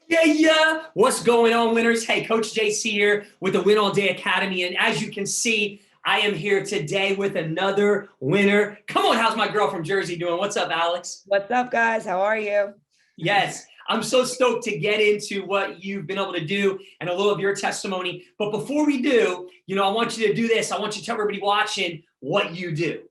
Yeah. What's going on, winners? Hey, Coach JC here with the Win All Day Academy. And as you can see, I am here today with another winner. Come on, how's my girl from Jersey doing? What's up, Alix? What's up, guys? How are you? Yes, I'm so stoked to get into what you've been able to do and a little of your testimony. But before we do, I want you to do this. I want you to tell everybody watching what you do.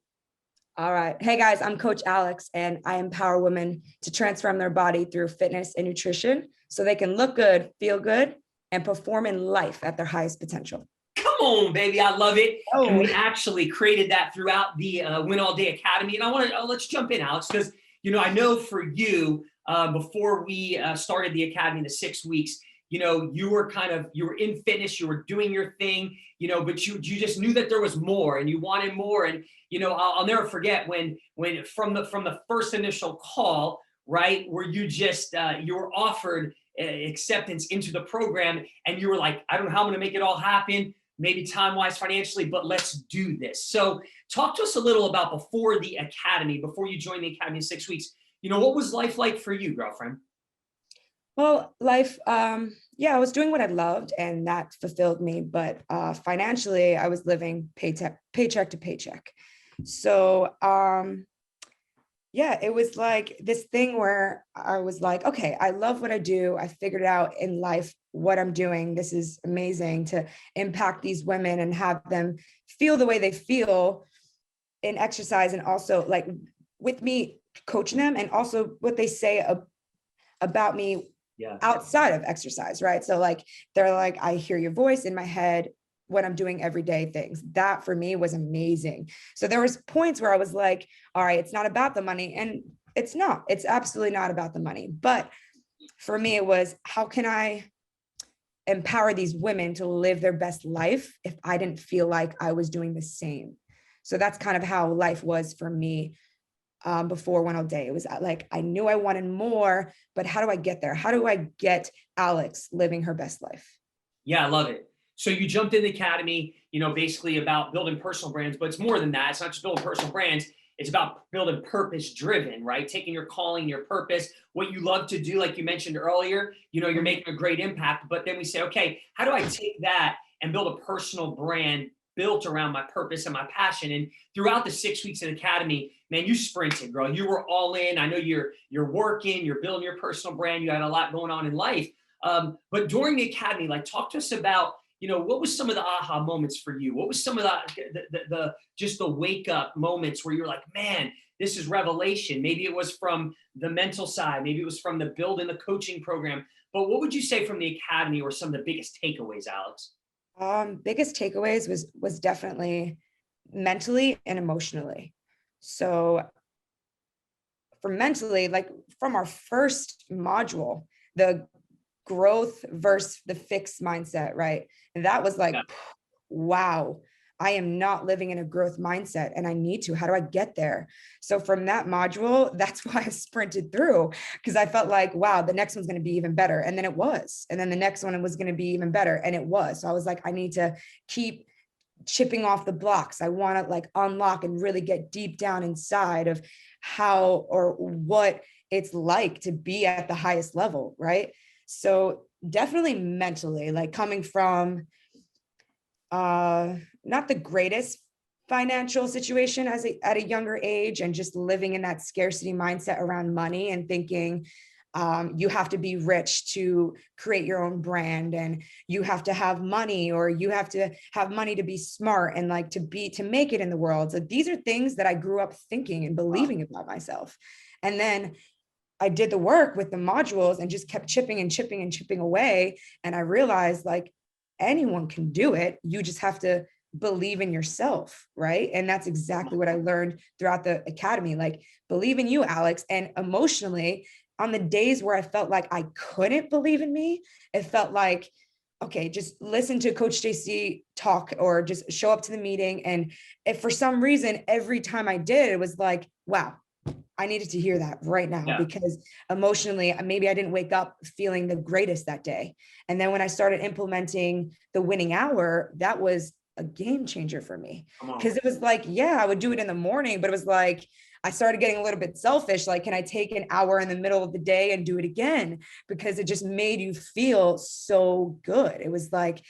All right. Hey, guys, I'm Coach Alix, and I empower women to transform their body through fitness and nutrition so they can look good, feel good, and perform in life at their highest potential. Come on, baby. I love it. Oh. And we actually created that throughout the Win All Day Academy. And let's jump in, Alix, because, I know for you, before we started the Academy in the 6 weeks, you were in fitness, you were doing your thing, but you just knew that there was more and you wanted more. And, I'll never forget when from the first initial call, right, where you just, you were offered acceptance into the program and you were like, I don't know how I'm going to make it all happen, maybe time-wise, financially, but let's do this. So talk to us a little about before the Academy, before you joined the Academy in 6 weeks, what was life like for you, girlfriend? Well, life, I was doing what I loved and that fulfilled me. But financially, I was living paycheck to paycheck. So, it was like this thing where I was like, okay, I love what I do. I figured out in life what I'm doing. This is amazing to impact these women and have them feel the way they feel in exercise, and also like with me coaching them, and also what they say about me outside of exercise, right? So like, they're like, I hear your voice in my head when I'm doing everyday things. That for me was amazing. So there was points where I was like, all right, it's not about the money. And it's not, it's absolutely not about the money. But for me, it was, how can I empower these women to live their best life if I didn't feel like I was doing the same? So that's kind of how life was for me. Before Win All Day, it was like, I knew I wanted more, but how do I get there? How do I get Alix living her best life? Yeah, I love it. So you jumped in the Academy, basically about building personal brands, but it's more than that. It's not just building personal brands. It's about building purpose driven, right? Taking your calling, your purpose, what you love to do, like you mentioned earlier, you're making a great impact. But then we say, okay, how do I take that and build a personal brand built around my purpose and my passion? And throughout the 6 weeks of the Academy, man, you sprinted, girl. You were all in. I know you're working, you're building your personal brand. You got a lot going on in life. But during the Academy, like, talk to us about, what was some of the aha moments for you? What was some of the just the wake up moments where you're like, man, this is revelation? Maybe it was from the mental side. Maybe it was from the building the coaching program. But what would you say from the Academy were some of the biggest takeaways, Alix? Biggest takeaways was definitely mentally and emotionally. So for mentally, like from our first module, the growth versus the fixed mindset, right? And that was like, wow, I am not living in a growth mindset and I need to. How do I get there? So from that module, that's why I sprinted through, because I felt like, wow, the next one's going to be even better. And then it was. And then the next one was going to be even better. And it was. So I was like, I need to keep chipping off the blocks. I want to like unlock and really get deep down inside of how or what it's like to be at the highest level, right? So definitely mentally, like coming from not the greatest financial situation at a younger age, and just living in that scarcity mindset around money and thinking you have to be rich to create your own brand, and you have to have money, or you have to have money to be smart and like to make it in the world. So these are things that I grew up thinking and believing about myself. And then I did the work with the modules and just kept chipping and chipping and chipping away. And I realized like anyone can do it. You just have to believe in yourself, right? And that's exactly what I learned throughout the Academy. Like, believe in you, Alix. And emotionally, on the days where I felt like I couldn't believe in me, it felt like, okay, just listen to Coach JC talk or just show up to the meeting. And if for some reason, every time I did, it was like, wow, I needed to hear that right now, because emotionally, maybe I didn't wake up feeling the greatest that day. And then when I started implementing the winning hour, that was a game changer for me, because it was like, I would do it in the morning, but it was like, I started getting a little bit selfish. Like, can I take an hour in the middle of the day and do it again? Because it just made you feel so good. It was like,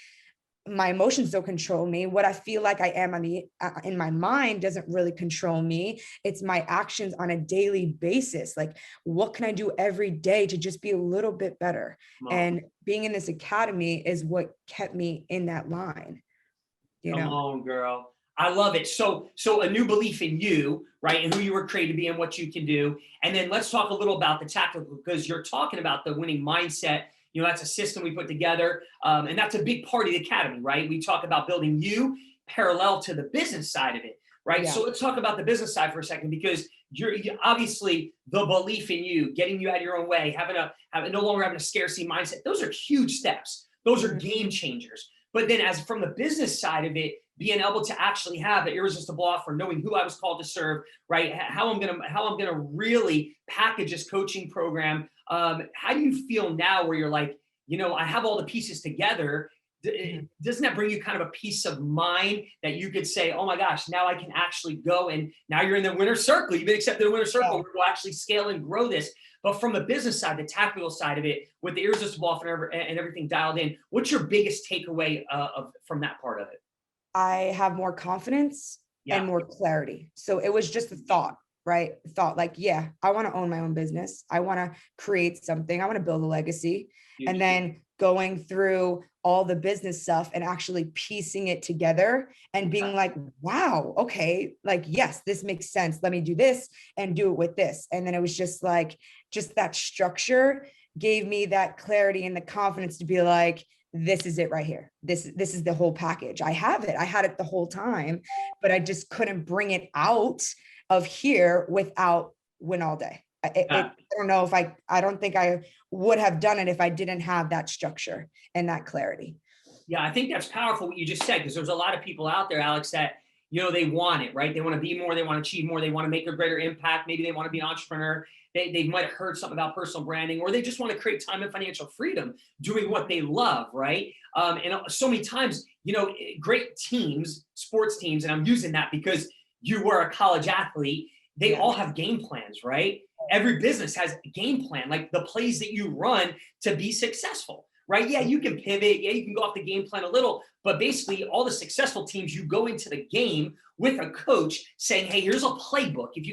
my emotions don't control me. What I feel like I am in my mind doesn't really control me. It's my actions on a daily basis. Like, what can I do every day to just be a little bit better? And being in this academy is what kept me in that line. Come on, girl. I love it. So a new belief in you, right? And who you were created to be and what you can do. And then let's talk a little about the tactical, because you're talking about the winning mindset. That's a system we put together. And that's a big part of the academy, right? We talk about building you parallel to the business side of it, right? Yeah. So let's talk about the business side for a second, because you're obviously the belief in you, getting you out of your own way, no longer having a scarcity mindset. Those are huge steps. Those are game changers. But then as from the business side of it, being able to actually have an irresistible offer, knowing who I was called to serve, right? How I'm gonna really package this coaching program. How do you feel now where you're like, I have all the pieces together? Doesn't that bring you kind of a peace of mind that you could say, oh my gosh, now I can actually go, and now you're in the winner's circle. You've been accepted in the winner's circle. We'll actually scale and grow this. But from the business side, the tactical side of it, with the irresistible offer and everything dialed in, what's your biggest takeaway from that part of it? I have more confidence and more clarity. So it was just a thought, right? Thought like, yeah, I want to own my own business. I want to create something. I want to build a legacy. And then going through all the business stuff and actually piecing it together and being like, wow, okay, like, yes, this makes sense. Let me do this and do it with this. And then it was just like, just that structure gave me that clarity and the confidence to be like, this is it right here. This is the whole package. I have it. I had it the whole time, but I just couldn't bring it out of here without Win All Day. I don't know if I don't think I would have done it if I didn't have that structure and that clarity. Yeah, I think that's powerful what you just said, because there's a lot of people out there, Alix, that they want it, right? They want to be more, they want to achieve more, they want to make a greater impact. Maybe they want to be an entrepreneur. They might have heard something about personal branding, or they just want to create time and financial freedom doing what they love, right? And so many times, great teams, sports teams, and I'm using that because you were a college athlete, they all have game plans, right? Every business has a game plan, like the plays that you run to be successful, right? Yeah, you can pivot. Yeah, you can go off the game plan a little, but basically all the successful teams, you go into the game with a coach saying, hey, here's a playbook. If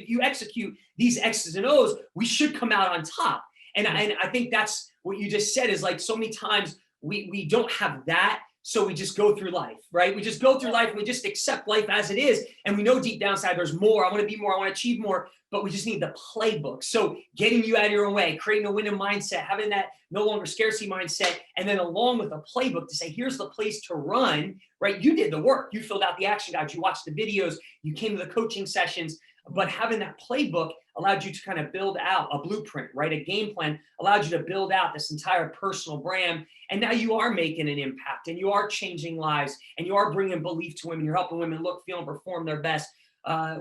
you execute these X's and O's, we should come out on top. And I think that's what you just said, is like, so many times we don't have that. So we just go through life, right? We just go through life and we just accept life as it is. And we know deep down inside there's more. I want to be more. I want to achieve more. But we just need the playbook. So getting you out of your own way, creating a winning mindset, having that no longer scarcity mindset, and then along with a playbook to say, here's the place to run, right? You did the work. You filled out the action guides. You watched the videos. You came to the coaching sessions. But having that playbook allowed you to kind of build out a blueprint, right? A game plan allowed you to build out this entire personal brand. And now you are making an impact, and you are changing lives, and you are bringing belief to women. You're helping women look, feel, and perform their best,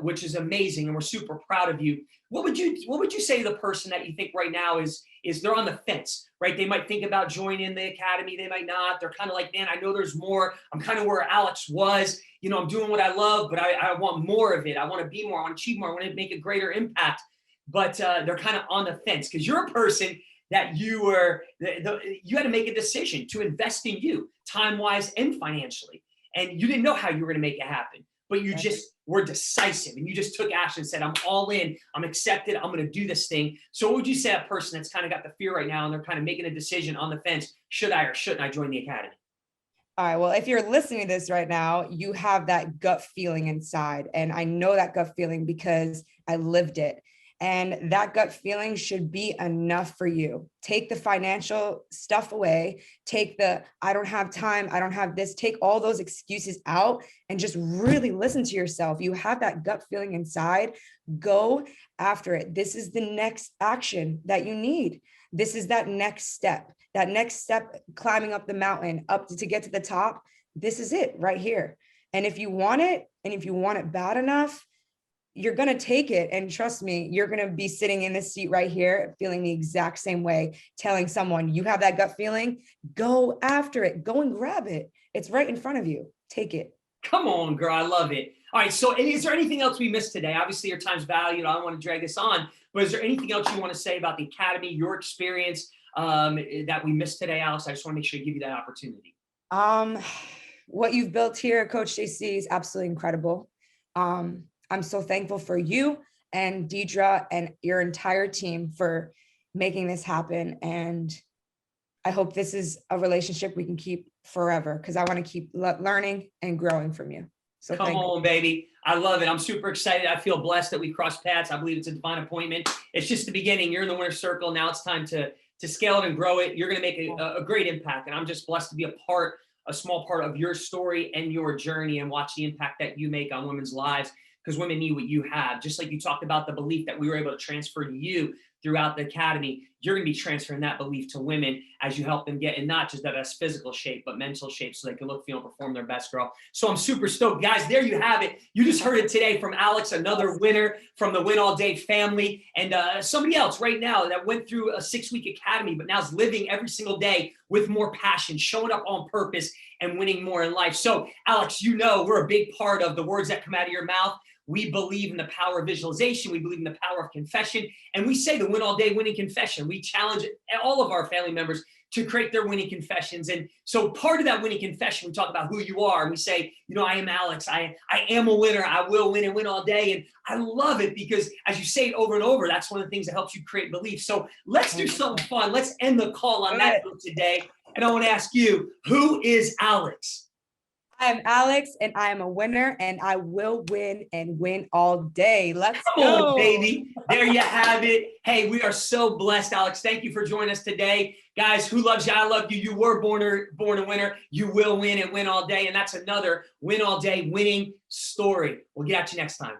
which is amazing. And we're super proud of you. What would you say to the person that you think right now is they're on the fence, right? They might think about joining the academy. They might not. They're kind of like, man, I know there's more. I'm kind of where Alix was. I'm doing what I love, but I want more of it. I want to be more. I want to achieve more. I want to make a greater impact. But they're kind of on the fence, because you're a person that you had to make a decision to invest in you, time-wise and financially. And you didn't know how you were going to make it happen, but you just were decisive, and you just took action and said, I'm all in, I'm accepted, I'm going to do this thing. So what would you say to that person that's kind of got the fear right now, and they're kind of making a decision on the fence, should I or shouldn't I join the academy? All right. Well, if you're listening to this right now, you have that gut feeling inside. And I know that gut feeling because I lived it. And that gut feeling should be enough for you. Take the financial stuff away. Take the, I don't have time, I don't have this. Take all those excuses out and just really listen to yourself. You have that gut feeling inside. Go after it. This is the next action that you need. This is that next step. That next step, climbing up the mountain, up to get to the top. This is it right here. And if you want it, and if you want it bad enough, you're going to take it. And trust me, you're going to be sitting in this seat right here, feeling the exact same way, telling someone you have that gut feeling, go after it, go and grab it. It's right in front of you. Take it. Come on, girl. I love it. All right. So is there anything else we missed today? Obviously, your time's valuable. I don't want to drag this on, but is there anything else you want to say about the Academy, your experience that we missed today, Alix? I just want to make sure I give you that opportunity. What you've built here, Coach JC, is absolutely incredible. I'm so thankful for you and Deidre and your entire team for making this happen. And I hope this is a relationship we can keep forever, because I want to keep learning and growing from you. So come on, baby. I love it. I'm super excited. I feel blessed that we crossed paths. I believe it's a divine appointment. It's just the beginning. You're in the winner's circle. Now it's time to scale it and grow it. You're going to make a great impact. And I'm just blessed to be a small part of your story and your journey, and watch the impact that you make on women's lives, because women need what you have. Just like you talked about the belief that we were able to transfer to you throughout the Academy, you're going to be transferring that belief to women as you help them get in not just the best physical shape, but mental shape, so they can look, feel, and perform their best, girl. So I'm super stoked. Guys, there you have it. You just heard it today from Alix, another winner from the Win All Day family, and somebody else right now that went through a 6-week Academy, but now is living every single day with more passion, showing up on purpose, and winning more in life. So Alix, you know we're a big part of the words that come out of your mouth. We believe in the power of visualization. We believe in the power of confession. And we say the Win All Day winning confession. We challenge all of our family members to create their winning confessions. And so part of that winning confession, we talk about who you are. And we say, you know, I am Alix. I am a winner. I will win and win all day. And I love it because as you say it over and over, that's one of the things that helps you create belief. So let's do something fun. Let's end the call on that note today. And I want to ask you, who is Alix? I am Alix, and I am a winner, and I will win and win all day. Let's Come go. on, baby. There you have it. Hey, we are so blessed, Alix. Thank you for joining us today. Guys, who loves you? I love you. You were born a winner. You will win and win all day. And that's another Win All Day winning story. We'll get at you next time.